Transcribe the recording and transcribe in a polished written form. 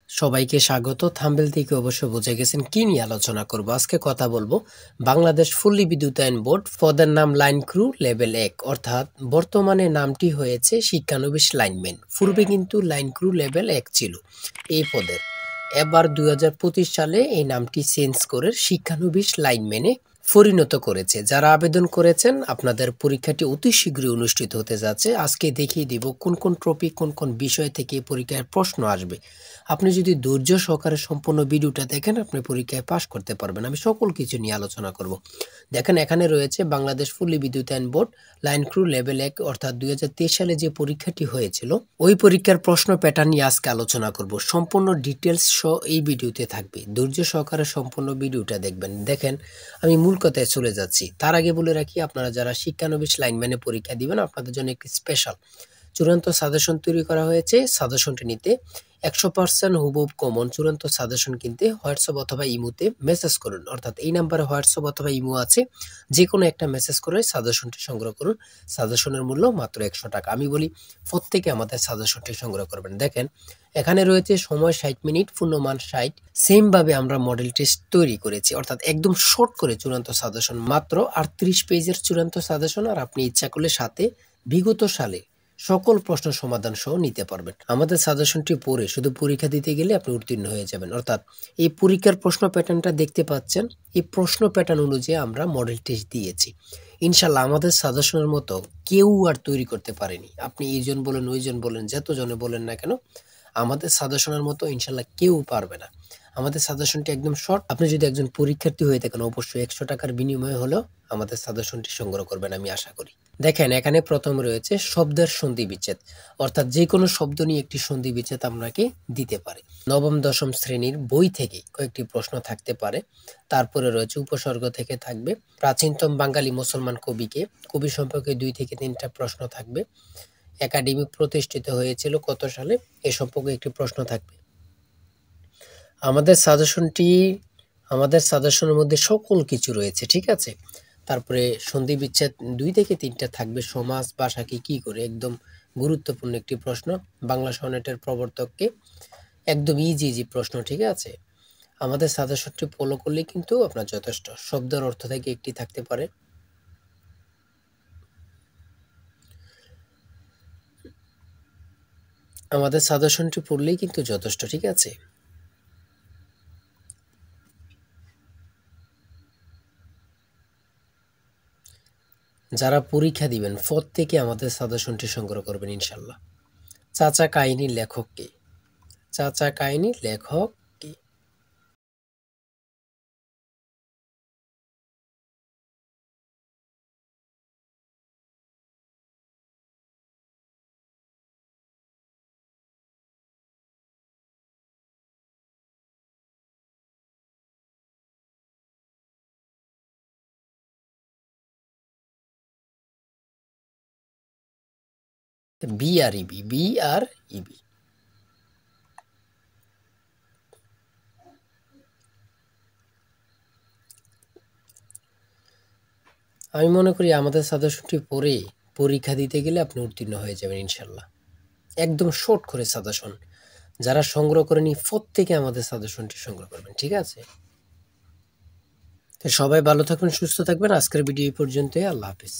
সবাইকে স্বাগত। থাম্বনেল থেকে অবশ্য বুঝে গেছেন কি নিয়ে আলোচনা করব। আজকে কথা বলবো বাংলাদেশ ফুল্লি বিদ্যুতায়ন বোর্ড, পদের নাম লাইন ক্রু লেভেল 1, অর্থাৎ বর্তমানে নামটি হয়েছে শিক্ষানবিশ লাইনম্যান। পূর্বে কিন্তু লাইন ক্রু লেভেল 1 ছিল এই পদের। এবার 2025 সালে এই নামটি চেঞ্জ করে শিক্ষানবিশ লাইনম্যানে পরিণত করেছে। যারা আবেদন করেছেন আপনাদের পরীক্ষাটি অতি শীঘ্রই অনুষ্ঠিত হতে যাচ্ছে। আজকে দেখিয়ে দিব কোন কোন টপিক, কোন কোন বিষয় থেকে পরীক্ষায় প্রশ্ন আসবে। আপনি যদি ধৈর্য সহকারে সম্পূর্ণ ভিডিওটা দেখেন, আপনি পরীক্ষায় পাস করতে পারবেন। আমি সকল কিছু নিয়ে আলোচনা করব। দেখেন, এখানে রয়েছে বাংলাদেশ ফুল্লি বিদ্যুতায়ন বোর্ড লাইন ক্রু লেভেল 1, অর্থাৎ 2023 সালে যে পরীক্ষাটি হয়েছিল ওই পরীক্ষার প্রশ্ন প্যাটার্ন নিয়ে আজকে আলোচনা করব। সম্পূর্ণ ডিটেলস সহ এই ভিডিওতে থাকবে। ধৈর্য সহকারে সম্পূর্ণ ভিডিওটা দেখবেন। দেখেন, আমি মূল কথায় চলে যাচ্ছি। তার আগে বলে রাখি, আপনারা যারা শিক্ষানবিশ লাইনম্যানে পরীক্ষা দিবেন আপনাদের জন্য একটি স্পেশাল চূড়ান্ত সাজেশন তৈরি করা হয়েছে। সাজেশনটি নিতে 100% হুবহু কমন চূড়ান্ত সাজেশন কিনতে হোয়াটসঅ্যাপ অথবা ইমোতে মেসেজ করুন। অর্থাৎ এই নাম্বারে হোয়াটসঅ্যাপ অথবা ইমো আছে, যে কোনো একটা মেসেজ করে সাজেশনটি সংগ্রহ করুন। সাজেশনের মূল্য মাত্র 100 টাকা। আমি বলি প্রত্যেকে আমাদের সাজেশনটি সংগ্রহ করবেন। দেখেন, এখানে রয়েছে সময় 60 মিনিট, পূর্ণমান 60। সেম ভাবে আমরা মডেল টেস্ট তৈরি করেছি, অর্থাৎ একদম শর্ট করে চূড়ান্ত সাজেশন, মাত্র 38 পেজের চূড়ান্ত সাজেশন। আর আপনি ইচ্ছা করলে সাথে বিগত সালে সকল প্রশ্ন সমাধান সহ নিতে পারবেন। আমাদের সাজেশনটি পড়ে শুধু পরীক্ষা দিতে গেলে আপনি উত্তীর্ণ হয়ে যাবেন। অর্থাৎ এই পরীক্ষার প্রশ্ন প্যাটার্নটা দেখতে পাচ্ছেন, এই প্রশ্ন প্যাটার্ন অনুযায়ী আমরা মডেল টেস্ট দিয়েছি। ইনশাল্লাহ আমাদের সাজেশনের মতো কেউ আর তৈরি করতে পারেনি। আপনি এইজন বলেন, ওইজন বলেন, যতজনে বলেন না কেন, আমাদের সাজেশনের মতো ইনশাল্লাহ কেউ পারবে না। আমাদের সাজেশনটি একদম শর্ট। আপনি যদি একজন পরীক্ষার্থী হয়ে থাকেন, অবশ্যই 100 টাকার বিনিময়ে হলেও আমাদের সাজেশনটি সংগ্রহ করবেন, আমি আশা করি। দেখেন, এখানে প্রথম রয়েছে শব্দের সন্ধি বিচ্ছেদ, অর্থাৎ যে কোনো শব্দ নিয়ে একটি সন্ধি বিচ্ছেদ আপনাকে দিতে পারে। নবম দশম শ্রেণীর বই থেকে কয়েকটি প্রশ্ন থাকতে পারে। তারপরে রয়েছে উপসর্গ থেকে থাকবে। প্রাচীনতম বাঙালি মুসলমান কবি সম্পর্কে 2 থেকে 3টা প্রশ্ন থাকবে। একাডেমি প্রতিষ্ঠিত হয়েছিল কত সালে, এ সম্পর্কে একটি প্রশ্ন থাকবে। আমাদের সাজেশনের মধ্যে সকল কিছু রয়েছে, ঠিক আছে। তারপরে সন্ধি বিচ্ছেদ 2 থেকে 3টা থাকবে। সমাজ ভাষাকে কি করে, একদম গুরুত্বপূর্ণ একটি প্রশ্ন। বাংলা সনেটের প্রবর্তককে, একদম ইজি প্রশ্ন, ঠিক আছে। আমাদের সাজেশনটি ফলো করলে কিন্তু আপনার যথেষ্ট। শব্দের অর্থ থেকে একটি থাকতে পারে। আমাদের সাজেশনটি পড়লেই কিন্তু যথেষ্ট, ঠিক আছে। যারা পরীক্ষা দিবেন প্রত্যেকে আমাদের সাজেশনটি সংগ্রহ করবেন ইনশাল্লাহ। চাচা কাহিনীর লেখক কে? চাচা কাহিনীর লেখক কে? বি আর ইবি। আমি মনে করি আমাদের সাজেশনটি পড়ে পরীক্ষা দিতে গেলে আপনি উত্তীর্ণ হয়ে যাবেন ইনশাল্লাহ। একদম শর্ট করে সাজেশন। যারা সংগ্রহ করেনি প্রত্যেকে আমাদের সাজেশনটি সংগ্রহ করবেন, ঠিক আছে। তো সবাই ভালো থাকবেন, সুস্থ থাকবেন। আজকের ভিডিও এই পর্যন্তই। আল্লাহ হাফেজ।